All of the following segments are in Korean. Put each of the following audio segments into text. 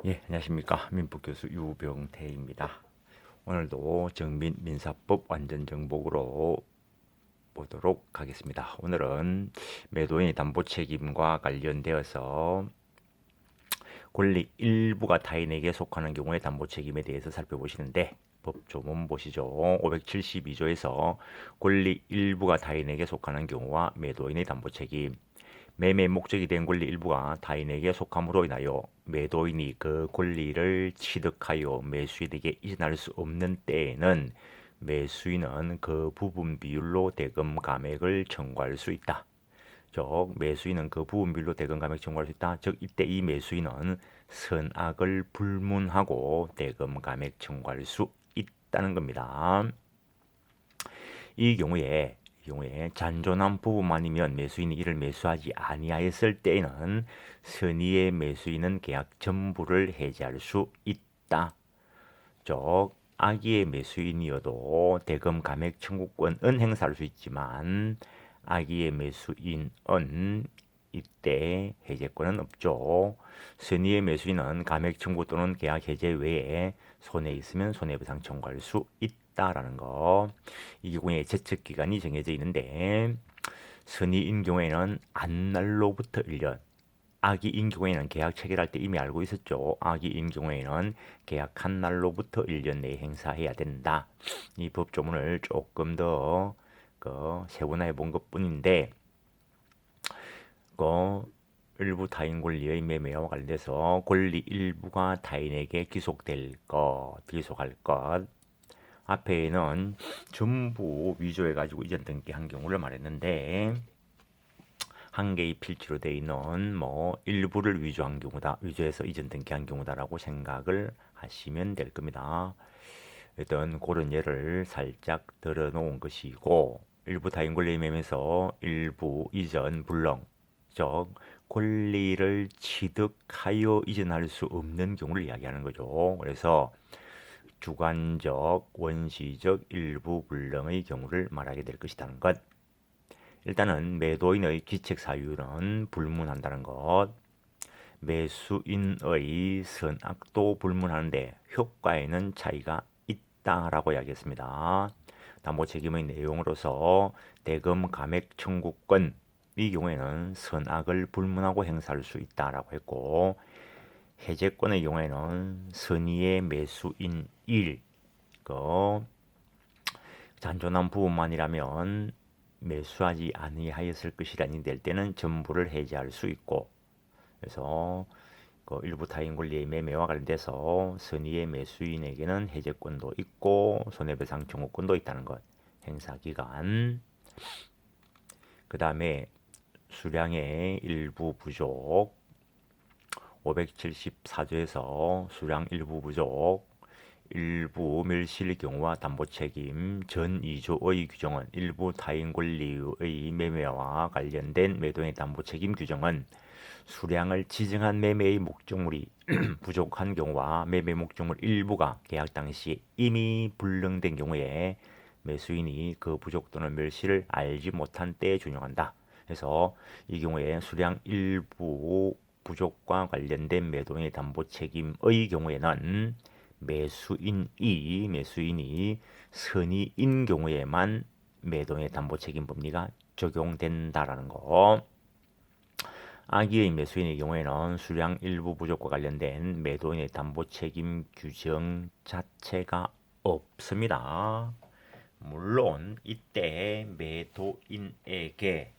예, 안녕하십니까. 민법교수 유병태입니다. 오늘도 정민 민사법 완전정복으로 보도록 하겠습니다. 오늘은 매도인의 담보 책임과 관련되어서 권리 일부가 타인에게 속하는 경우의 담보 책임에 대해서 살펴보시는데 법조문 보시죠. 572조에서 권리 일부가 타인에게 속하는 경우와 매도인의 담보 책임, 매매 목적이 된 권리 일부가 타인에게 속함으로 인하여 매도인이 그 권리를 취득하여 매수인에게 이전할 수 없는 때에는 매수인은 그 부분 비율로 대금 감액을 청구할 수 있다. 즉 매수인은 그 부분 비율로 대금 감액 청구할 수 있다. 즉 이때 이 매수인은 선악을 불문하고 대금 감액 청구할 수 있다는 겁니다. 이 경우에 잔존한 부분만이면 매수인이 이를 매수하지 아니하였을 때에는 선의의 매수인은 계약 전부를 해지할 수 있다. 즉 악의의 매수인이어도 대금 감액 청구권은 행사할 수 있지만 악의의 매수인은 이때 해제권은 없죠. 선의의 매수인은 감액 청구 또는 계약 해제 외에 손해 있으면 손해배상 청구할 수 있다라는 거. 이 경우에 제척 기간이 정해져 있는데 선의인 경우에는 안날로부터 1년, 악의인 경우에는 계약 체결할 때 이미 알고 있었죠. 악의인 경우에는 계약한 날로부터 1년 내에 행사해야 된다. 이 법조문을 조금 더 세분화해 본 것뿐인데 일부 타인 권리의 매매와 관련돼서 권리 일부가 타인에게 귀속할 것. 앞에는 전부 위조해 가지고 이전 등기한 경우를 말했는데 한 개의 필지로 되어 있는 일부를 위조한 경우다, 위조해서 이전 등기한 경우다라고 생각을 하시면 될 겁니다. 일단 그런 예를 살짝 들어 놓은 것이고, 일부 타인 권리 매매에서 일부 이전 불능, 즉 권리를 취득하여 이전할 수 없는 경우를 이야기하는 거죠. 그래서 주관적, 원시적 일부 불능의 경우를 말하게 될 것이라는 것. 일단은 매도인의 기책 사유는 불문한다는 것, 매수인의 선악도 불문하는데 효과에는 차이가 있다라고 이야기했습니다. 담보 책임의 내용으로서 대금 감액 청구권, 이 경우에는 선악을 불문하고 행사할 수 있다라고 했고, 해제권의 경우에는 선의의 매수인 1, 잔존한 부분만이라면 매수하지 아니하였을 것이라니 될 때는 전부를 해지할 수 있고, 그래서 일부 타인 권리의 매매와 관련돼서 선의의 매수인에게는 해제권도 있고 손해배상 청구권도 있다는 것. 행사기간. 그 다음에 수량의 일부 부족, 574조에서 수량 일부 부족, 일부 멸실 경우와 담보 책임 전 2조의 규정은 일부 타인 권리의 매매와 관련된 매도인의 담보 책임 규정은 수량을 지정한 매매의 목적물이 부족한 경우와 매매 목적물 일부가 계약 당시 이미 불능된 경우에 매수인이 그 부족 또는 멸실을 알지 못한 때에 준용한다. 그래서 이 경우에 수량 일부 부족과 관련된 매도인의 담보 책임의 경우에는 매수인이 선의인 경우에만 매도인의 담보 책임 법리가 적용된다라는 거. 악의의 매수인의 경우에는 수량 일부 부족과 관련된 매도인의 담보 책임 규정 자체가 없습니다. 물론 이때 매도인에게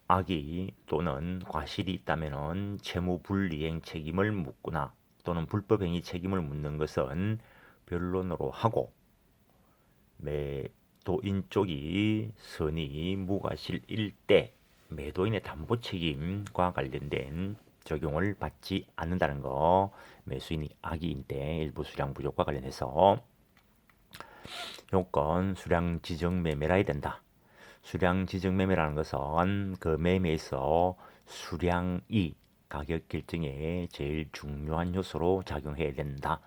악의 또는 과실이 있다면 채무불이행 책임을 묻거나 또는 불법행위 책임을 묻는 것은 변론으로 하고, 매도인 쪽이 선의 무과실일 때 매도인의 담보 책임과 관련된 적용을 받지 않는다는 거. 매수인이 악의인 때 일부 수량 부족과 관련해서 요건 수량 지정 매매라 해야 된다. 수량 지정 매매라는 것은 그 매매에서 수량이 가격 결정에 제일 중요한 요소로 작용해야 된다.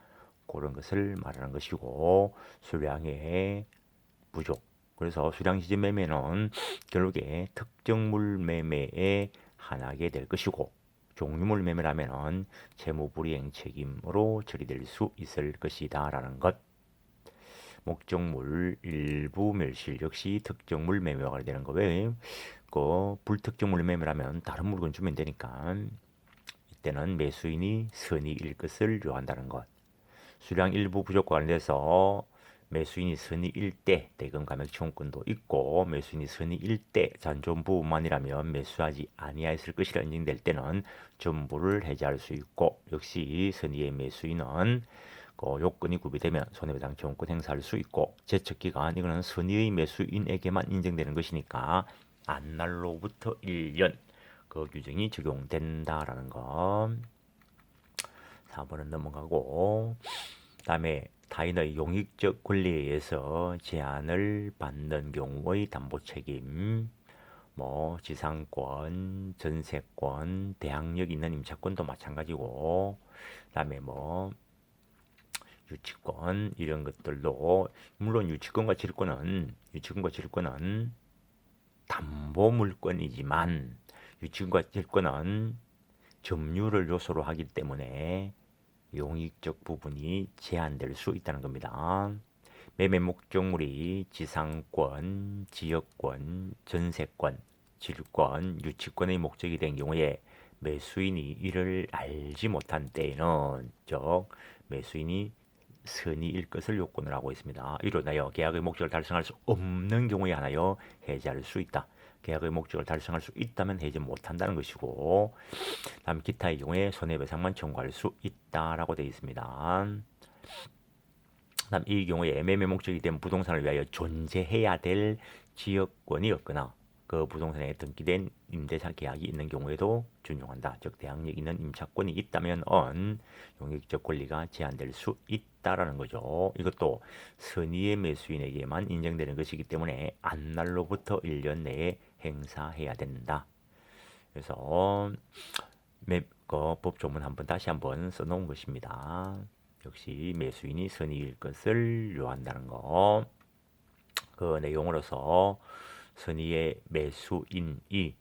그런 것을 말하는 것이고, 수량의 부족. 그래서 수량 지정 매매는 결국에 특정물 매매에 한하게 될 것이고, 종유물 매매라면은 채무불이행 책임으로 처리될 수 있을 것이다라는 것. 목적물 일부 멸실 역시 특정물 매매와 관련되는 거. 왜? 그 불특정물 매매라면 다른 물건 주면 되니까 이때는 매수인이 선의일 것을 요한다는 것. 수량 일부 부족과 관련돼서 매수인이 선의일 때 대금 감액 청구권도 있고, 매수인이 선의일 때 잔존 부분만이라면 매수하지 아니하였을 것이라 인정될 때는 전부를 해지할 수 있고, 역시 선의의 매수인은 그 요건이 구비되면 손해배상 청구권 행사할 수 있고, 제척기간 이거는 선의의 매수인에게만 인정되는 것이니까 안날로부터 1년 그 규정이 적용된다라는 거. 4번은 넘어가고, 다음에 타인의 용익적 권리에 의해서 제한을 받는 경우의 담보 책임, 뭐 지상권, 전세권, 대항력 있는 임차권도 마찬가지고, 그다음에 뭐 유치권 이런 것들도, 물론 유치권과 질권은 담보 물건이지만 유치권과 질권은 점유를 요소로 하기 때문에 용익적 부분이 제한될 수 있다는 겁니다. 매매 목적물이 지상권, 지역권, 전세권, 질권, 유치권의 목적이 된 경우에 매수인이 이를 알지 못한 때에는, 즉 매수인이 선의일 것을 요건을 하고 있습니다. 이로 인하여 계약의 목적을 달성할 수 없는 경우에 하나여 해지할 수 있다. 계약의 목적을 달성할 수 있다면 해지 못한다는 것이고, 다음 기타의 경우에 손해배상만 청구할 수 있다라고 되어 있습니다. 다음 이 경우에 매매 목적이 된 부동산을 위하여 존재해야 될 지역권이 없거나 그 부동산에 등기된 임대차 계약이 있는 경우에도 준용한다. 즉 대항력 있는 임차권이 있다면 용익적 권리가 제한될 수 있다라는 거죠. 이것도 선의의 매수인에게만 인정되는 것이기 때문에 안날로부터 1년 내에 행사해야 된다. 그래서 법조문 다시 한번 써놓은 것입니다. 역시 매수인이 선의일 것을 요한다는 거. 그 내용으로서 선의의 매수인이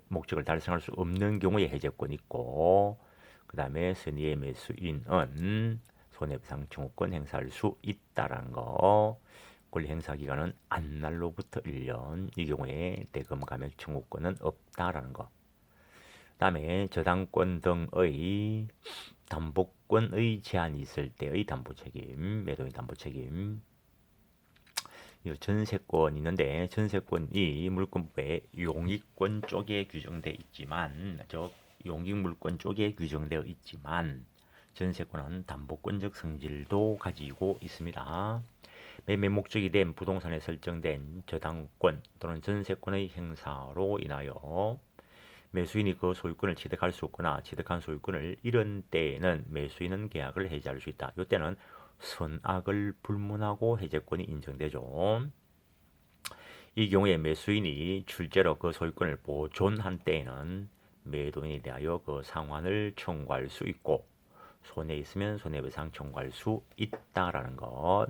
목적을 달성할 수 없는 경우에 해제권 있고, 그 다음에 선의의 매수인은 손해배상 청구권 행사할 수 있다라는 거. 권리 행사 기간은 안날로부터 1년. 이 경우에 대금 감액 청구권은 없다라는 거. 다음에 저당권 등의 담보권의 제한이 있을 때의 담보책임, 매도인 담보책임. 전세권이 있는데, 전세권이 물권법에 용익권 쪽에 규정되어 있지만, 즉 용익물권 쪽에 규정되어 있지만 전세권은 담보권적 성질도 가지고 있습니다. 매매 목적이 된 부동산에 설정된 저당권 또는 전세권의 행사로 인하여 매수인이 그 소유권을 취득할 수 없거나 취득한 소유권을 잃은 때에는 매수인은 계약을 해지할 수 있다. 이때는 선악을 불문하고 해제권이 인정되죠. 이 경우에 매수인이 출제로 그 소유권을 보존한 때에는 매도인에 대하여 그 상환을 청구할 수 있고, 손해 있으면 손해배상 청구할 수 있다라는 것.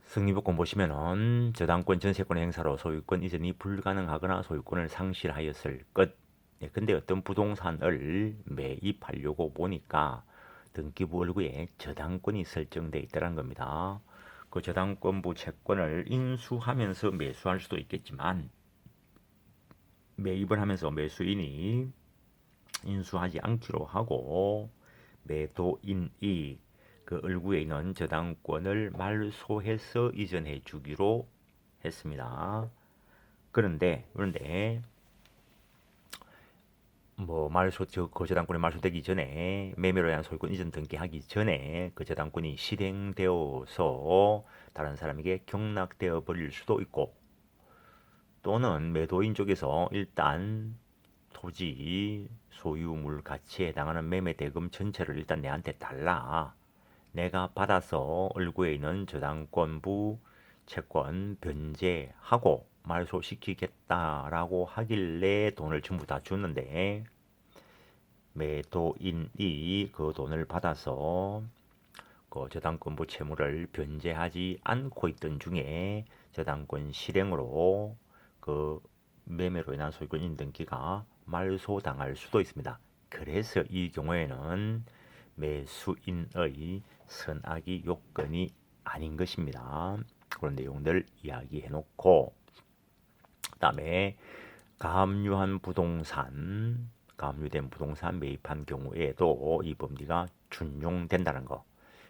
승리법권 보시면은 저당권 전세권 행사로 소유권 이전이 불가능하거나 소유권을 상실하였을 것. 근데 어떤 부동산을 매입하려고 보니까 등기부 얼굴에 저당권이 설정되어 있다는 겁니다. 그 저당권부 채권을 인수하면서 매수할 수도 있겠지만, 매입을 하면서 매수인이 인수하지 않기로 하고 매도인이 그 얼굴에 있는 저당권을 말소해서 이전해 주기로 했습니다. 그런데 그 저당권이 말소되기 전에, 매매로 인한 소유권 이전 등기하기 전에 그 저당권이 실행되어서 다른 사람에게 경락되어 버릴 수도 있고, 또는 매도인 쪽에서 일단 토지 소유물 가치에 해당하는 매매 대금 전체를 일단 내한테 달라, 내가 받아서 얼굴에 있는 저당권부 채권 변제하고 말소시키겠다라고 하길래 돈을 전부 다 줬는데, 매도인이 그 돈을 받아서 그 저당권부 채무를 변제하지 않고 있던 중에 저당권 실행으로 그 매매로 인한 소유권 인등기가 말소당할 수도 있습니다. 그래서 이 경우에는 매수인의 선악이 요건이 아닌 것입니다. 그런 내용들 이야기해 놓고, 그다음에 가압류된 부동산 매입한 경우에도 이 법리가 준용된다는 거.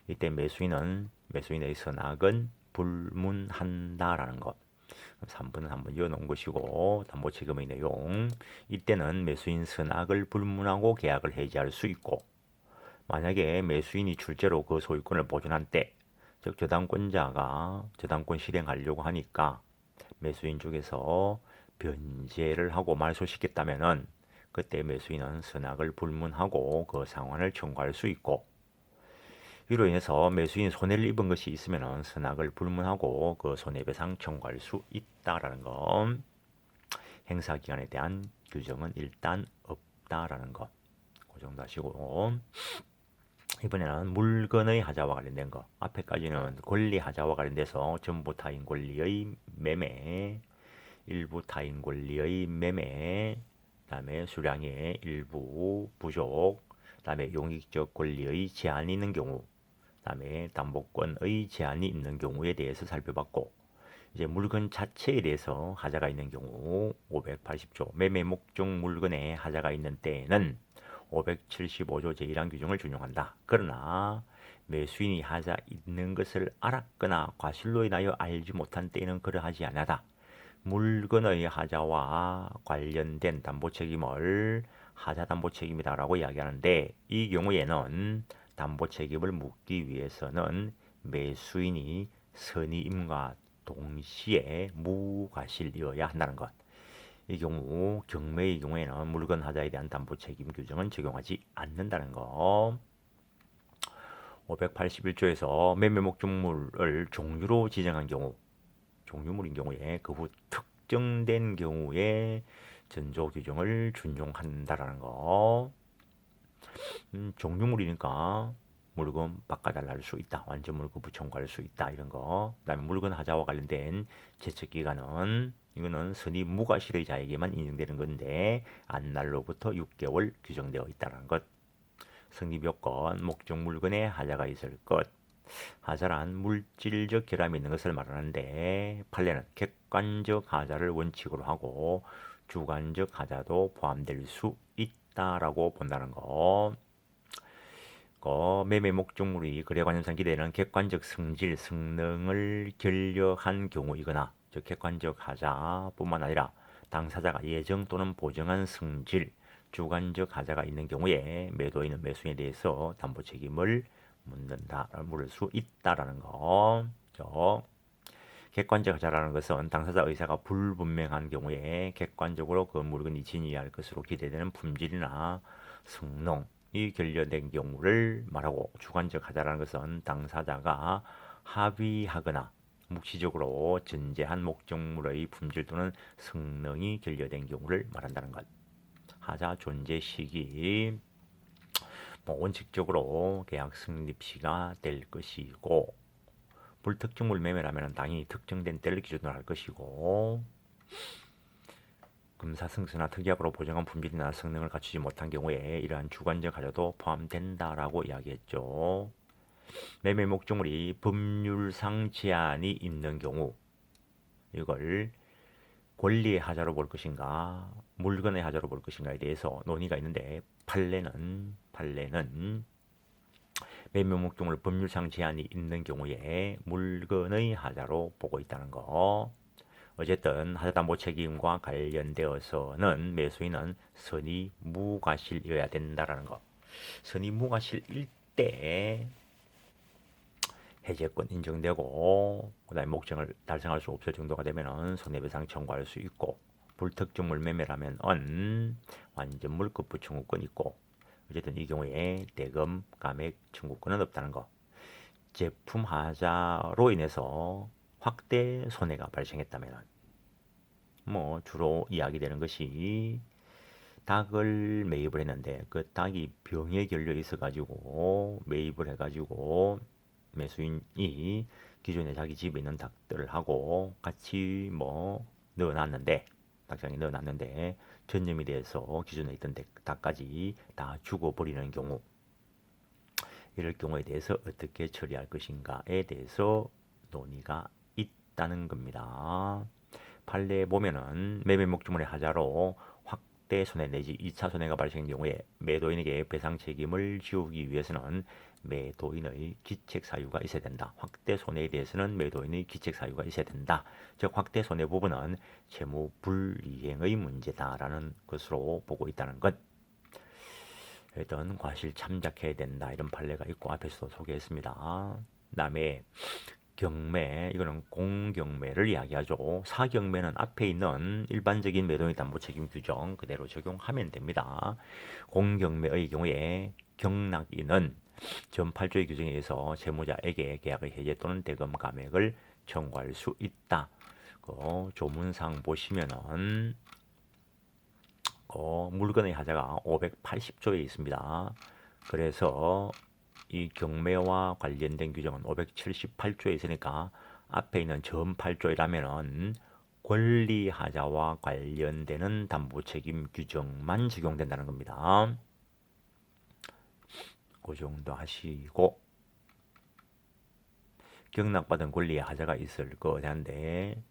이때 매수인의 선악은 불문한다라는 것. 3번은 한번 이어놓은 것이고, 담보 책임의 내용. 이때는 매수인 선악을 불문하고 계약을 해지할 수 있고, 만약에 매수인이 출제로 그 소유권을 보존한 때, 즉 저당권자가 저당권 실행하려고 하니까 매수인 쪽에서 변제를 하고 말소시켰다면은 그때 매수인은 선악을 불문하고 그 상환을 청구할 수 있고, 이로 인해서 매수인 손해를 입은 것이 있으면 선악을 불문하고 그 손해배상 청구할 수 있다라는 거. 행사기간에 대한 규정은 일단 없다라는 거. 그 정도 하시고, 이번에는 물건의 하자와 관련된 거. 앞에까지는 권리 하자와 관련돼서 전부 타인 권리의 매매, 일부 타인 권리의 매매, 그다음에 수량의 일부 부족, 그다음에 용익적 권리의 제한이 있는 경우, 그다음에 담보권의 제한이 있는 경우에 대해서 살펴봤고, 이제 물건 자체에 대해서 하자가 있는 경우 580조 매매 목적 물건에 하자가 있는 때에는 575조 제1항 규정을 준용한다. 그러나 매수인이 하자 있는 것을 알았거나 과실로 인하여 알지 못한 때에는 그러하지 않다. 물건의 하자와 관련된 담보 책임을 하자 담보 책임이다라고 이야기하는데, 이 경우에는 담보 책임을 묻기 위해서는 매수인이 선의임과 동시에 무과실이어야 한다는 것. 이 경우 경매의 경우에는 물건 하자에 대한 담보 책임 규정은 적용하지 않는다는 거. 581조에서 매매 목적물을 종류로 지정한 경우, 종류물인 경우에 그 후 특정된 경우에 전조 규정을 준용한다라는 거. 종류물이니까 물건 바꿔달랄 수 있다. 완전 물건부 청구할 수 있다. 이런 거. 그다음에 물건 하자와 관련된 제척기간은 이거는 선의 무과실의 자에게만 인정되는 건데 안날로부터 6개월 규정되어 있다는 것. 성립요건 목적 물건에 하자가 있을 것. 하자란 물질적 결함이 있는 것을 말하는데, 판례는 객관적 하자를 원칙으로 하고 주관적 하자도 포함될 수 있다라고 본다는 거. 매매 목적물이 거래관념상 기대는 객관적 성질, 성능을 결여한 경우이거나, 즉 객관적 하자뿐만 아니라 당사자가 예정 또는 보정한 성질, 주관적 하자가 있는 경우에 매도인은 매수인에 대해서 담보 책임을 물을 수 있다라는 거. 객관적 하자라는 것은 당사자 의사가 불분명한 경우에 객관적으로 그 물건이 진위할 것으로 기대되는 품질이나 성능이 결여된 경우를 말하고, 주관적 하자라는 것은 당사자가 합의하거나 묵시적으로 전제한 목적물의 품질 또는 성능이 결여된 경우를 말한다는 것. 하자 존재 시기 원칙적으로 계약 성립 시가 될 것이고, 불특정물 매매라면 당연히 특정된 때를 기준으로 할 것이고, 금사승수나 특약으로 보정한 품질이나 성능을 갖추지 못한 경우에 이러한 주관적 하자도 포함된다라고 이야기했죠. 매매 목적물이 법률상 제한이 있는 경우, 이걸 권리의 하자로 볼 것인가 물건의 하자로 볼 것인가에 대해서 논의가 있는데, 판례는 매매 목적물 법률상 제한이 있는 경우에 물건의 하자로 보고 있다는 거. 어쨌든 하자담보 책임과 관련되어서는 매수인은 선의 무과실이어야 된다라는 거. 선의 무과실일 때 해제권 인정되고, 그다음에 목적을 달성할 수 없을 정도가 되면은 손해배상 청구할 수 있고, 불특정물 매매라면 완전 물급부 청구권 있고, 어쨌든 이 경우에 대금 감액 청구권은 없다는 거. 제품 하자로 인해서 확대 손해가 발생했다면 주로 이야기되는 것이 닭을 매입을 했는데 그 닭이 병에 걸려 있어 가지고 매입을 해 가지고 매수인이 기존에 자기 집에 있는 닭들을 하고 같이 넣어놨는데, 닭장에 넣어놨는데 전염이 돼서 기존에 있던 닭까지 다 죽어버리는 경우, 이럴 경우에 대해서 어떻게 처리할 것인가에 대해서 논의가 있다는 겁니다. 판례에 보면은 매매 목적물의 하자로 확대 손해 내지 2차 손해가 발생한 경우에 매도인에게 배상 책임을 지우기 위해서는 매도인의 기책 사유가 있어야 된다. 확대 손해에 대해서는 매도인의 기책 사유가 있어야 된다. 즉 확대 손해 부분은 채무 불이행의 문제다라는 것으로 보고 있다는 것. 일단 과실 참작해야 된다 이런 판례가 있고 앞에서도 소개했습니다. 그다음에 경매, 이거는 공경매를 이야기하죠. 사경매는 앞에 있는 일반적인 매도인 담보 책임 규정 그대로 적용하면 됩니다. 공경매의 경우에 경락인은 전 8조의 규정에 의해서 채무자에게 계약의 해제 또는 대금 감액을 청구할 수 있다. 그 조문상 보시면은 물건의 하자가 580조에 있습니다. 그래서 이 경매와 관련된 규정은 578조에 있으니까 앞에 있는 전 8조라면은 권리하자와 관련되는 담보책임 규정만 적용된다는 겁니다. 그 정도 하시고 경락받은 권리하자가 있을 거한데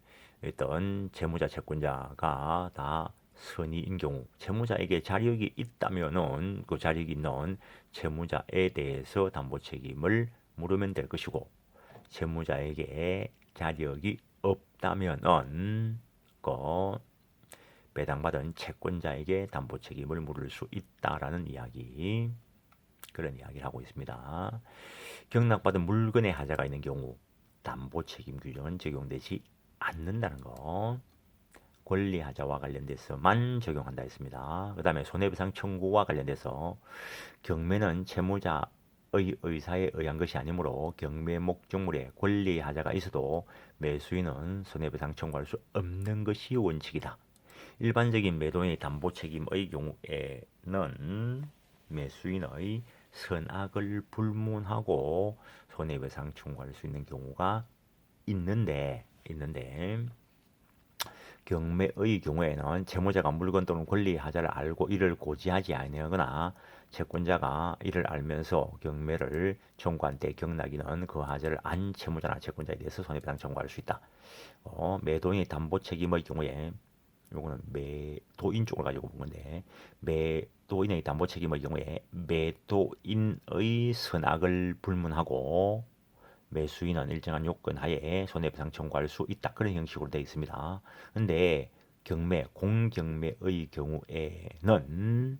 일단 채무자 채권자가 다 선의인 경우 채무자에게 자력이 있다면은 그 자력이 있는 채무자에 대해서 담보 책임을 물으면 될 것이고 채무자에게 자력이 없다면은 그 배당받은 채권자에게 담보 책임을 물을 수 있다라는 이야기, 그런 이야기를 하고 있습니다. 경락받은 물건의 하자가 있는 경우 담보 책임 규정은 적용되지 않는다는 거. 권리하자와 관련돼서만 적용한다 했습니다. 그 다음에 손해배상 청구와 관련돼서 경매는 채무자의 의사에 의한 것이 아니므로 경매 목적물에 권리하자가 있어도 매수인은 손해배상 청구할 수 없는 것이 원칙이다. 일반적인 매도인의 담보 책임의 경우에는 매수인의 선악을 불문하고 손해배상 청구할 수 있는 경우가 있는데 경매의 경우에는 채무자가 물건 또는 권리하자를 알고 이를 고지하지 아니하거나 채권자가 이를 알면서 경매를 청구한 때 경락인은 그 하자를 안 채무자나 채권자에 대해서 손해배상 청구할 수 있다. 매도인의 담보 책임의 경우에 요거는 매도인 쪽을 가지고 본 건데 매도인의 담보 책임의 경우에 매도인의 선악을 불문하고 매수인은 일정한 요건 하에 손해배상 청구할 수 있다. 그런 형식으로 되어 있습니다. 근데 공경매의 경우에는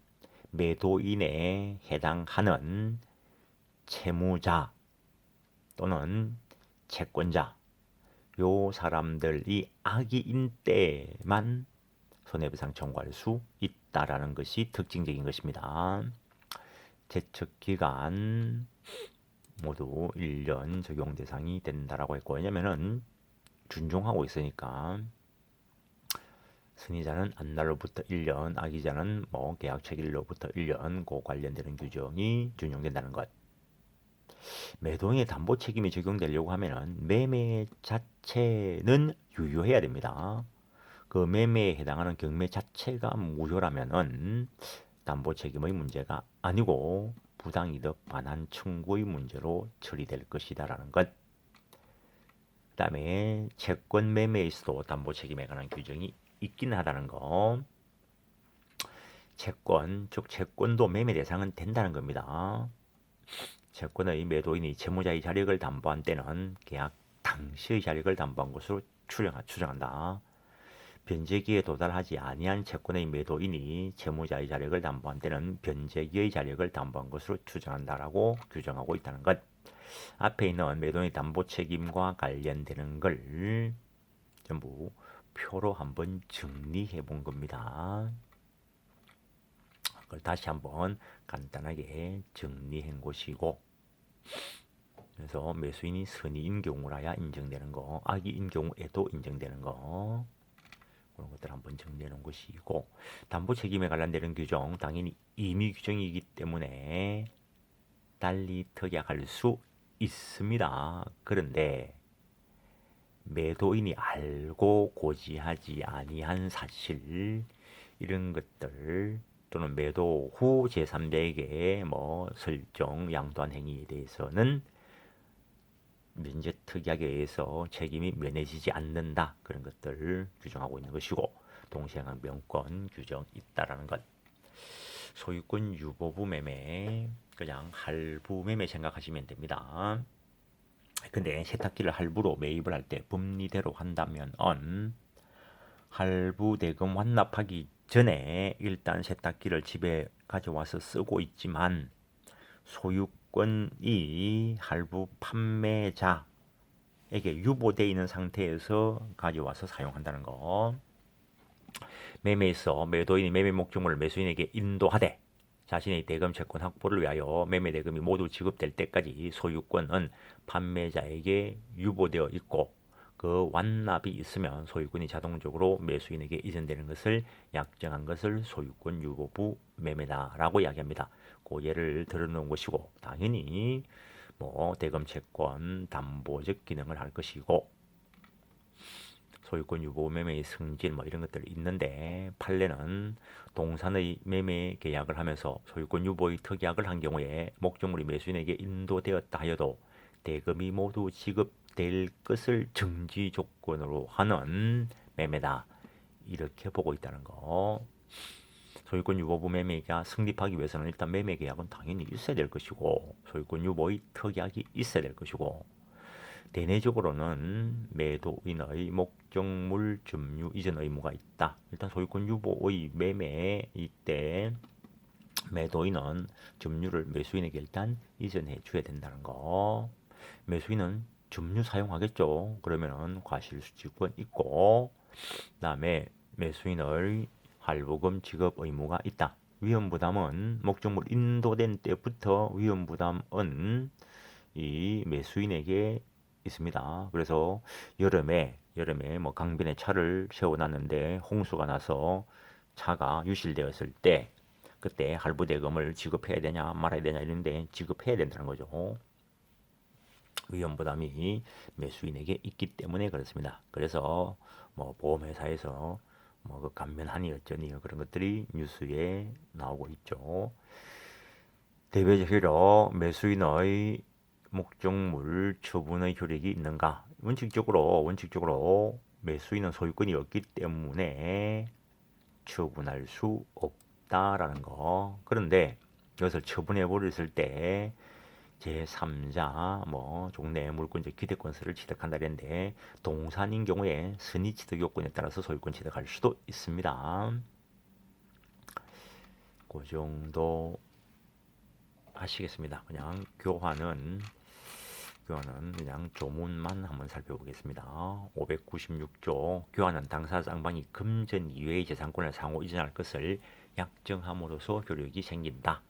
매도인에 해당하는 채무자 또는 채권자 요 사람들이 악의인 때만 손해배상 청구할 수 있다라는 것이 특징적인 것입니다. 제척기간 모두 1년 적용 대상이 된다라고 했고, 왜냐면은 준종하고 있으니까 승리자는 안날로부터 1년, 악의자는 계약 체결로부터 1년 그 관련되는 규정이 준용된다는 것. 매도인의 담보 책임이 적용되려고 하면은 매매 자체는 유효해야 됩니다. 그 매매에 해당하는 경매 자체가 무효라면은 담보 책임의 문제가 아니고 부당이득 반환 청구의 문제로 처리될 것이다라는 것. 그 다음에 채권 매매에서도 담보 책임에 관한 규정이 있긴 하다는 거. 채권, 즉 채권도 매매 대상은 된다는 겁니다. 채권의 매도인이 채무자의 자력을 담보한 때는 계약 당시의 자력을 담보한 것으로 추정한다. 변제기에 도달하지 아니한 채권의 매도인이 채무자의 자력을 담보한 때는 변제기의 자력을 담보한 것으로 추정한다라고 규정하고 있다는 것. 앞에 있는 매도인의 담보 책임과 관련되는 걸 전부 표로 한번 정리해 본 겁니다. 그걸 다시 한번 간단하게 정리한 것이고, 그래서 매수인이 선의인 경우라야 인정되는 거, 악의인 경우에도 인정되는 거, 그런 것들 한번 정리해 놓은 것이고, 담보 책임에 관련되는 규정 당연히 임의 규정이기 때문에 달리 특약할 수 있습니다. 그런데 매도인이 알고 고지하지 아니한 사실 이런 것들 또는 매도 후 제3자에게 뭐 설정 양도한 행위에 대해서는 면제특약에 의해서 책임이 면해지지 않는다. 그런 것들을 규정하고 있는 것이고 동시행한 명권 규정이 있다라는 것. 소유권 유보부 매매 그냥 할부 매매 생각하시면 됩니다. 근데 세탁기를 할부로 매입을 할 때 법리대로 한다면 할부 대금 완납하기 전에 일단 세탁기를 집에 가져와서 쓰고 있지만 소유권이 할부 판매자에게 유보되어 있는 상태에서 가져와서 사용한다는 거. 매매에서 매도인이 매매 목적물을 매수인에게 인도하되 자신의 대금 채권 확보를 위하여 매매 대금이 모두 지급될 때까지 소유권은 판매자에게 유보되어 있고 그 완납이 있으면 소유권이 자동적으로 매수인에게 이전되는 것을 약정한 것을 소유권 유보부 매매다라고 이야기합니다. 그 예를 들어놓은 것이고 당연히 뭐 대금 채권 담보적 기능을 할 것이고 소유권 유보 매매의 승진 뭐 이런 것들이 있는데 판례는 동산의 매매 계약을 하면서 소유권 유보의 특약을 한 경우에 목적물이 매수인에게 인도되었다 하여도 대금이 모두 지급될 것을 정지 조건으로 하는 매매다 이렇게 보고 있다는 거. 소유권 유보부 매매가 성립하기 위해서는 일단 매매 계약은 당연히 있어야 될 것이고 소유권 유보의 특약이 있어야 될 것이고 대내적으로는 매도인의 목적물 점유 이전 의무가 있다. 일단 소유권 유보의 매매에 이때 매도인은 점유를 매수인에게 일단 이전해 줘야 된다는 거. 매수인은 점유 사용하겠죠. 그러면은 과실수취권 있고 그다음에 매수인의 할부금 지급 의무가 있다. 위험부담은 목적물 인도된 때부터 위험부담은 이 매수인에게 있습니다. 그래서 여름에 뭐 강변에 차를 세워놨는데 홍수가 나서 차가 유실되었을 때 그때 할부대금을 지급해야 되냐 말아야 되냐 이런데 지급해야 된다는 거죠. 위험부담이 매수인에게 있기 때문에 그렇습니다. 그래서 뭐 보험회사에서 뭐 그 감면하니 어쩌니 그런 것들이 뉴스에 나오고 있죠. 대외적으로 매수인의 목적물 처분의 효력이 있는가? 원칙적으로 매수인은 소유권이 없기 때문에 처분할 수 없다라는 거. 그런데 이것을 처분해 버렸을 때 제3자 뭐 종래 물권적 기대권서를 취득한다 했는데 동산인 경우에 선의 취득 요건에 따라서 소유권 취득할 수도 있습니다. 그 정도 하시겠습니다. 그냥 교환은 그냥 조문만 한번 살펴보겠습니다. 596조 교환은 당사자 쌍방이 금전 이외의 재산권을 상호 이전할 것을 약정함으로써 효력이 생긴다.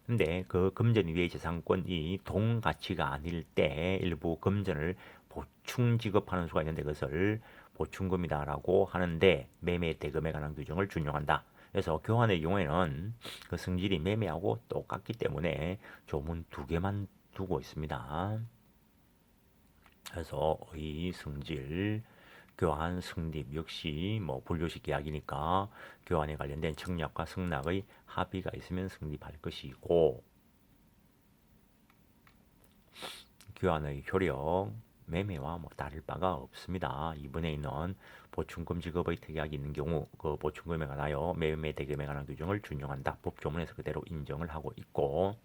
근데 그 금전 이외의 재산권이 동가치가 아닐 때 일부 금전을 보충 지급하는 수가 있는데 그것을 보충금이다라고 하는데 매매 대금에 관한 규정을 준용한다. 그래서 교환의 경우에는 그 성질이 매매하고 똑같기 때문에 조문 두 개만 두고 있습니다. 그래서 의 성질 교환 성립 역시 뭐 분류식 계약이니까 교환에 관련된 청약과 승낙의 합의가 있으면 성립할 것이고 교환의 효력 매매와 뭐 다를 바가 없습니다. 이번에 있는 보충금 지급의 특약이 있는 경우 그 보충금에 관하여 매매 대금에 관한 규정을 준용한다. 법조문에서 그대로 인정을 하고 있고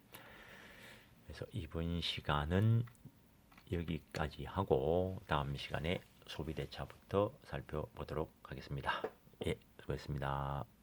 그래서 이번 시간은 여기까지 하고 다음 시간에 소비대차부터 살펴보도록 하겠습니다. 예, 수고했습니다.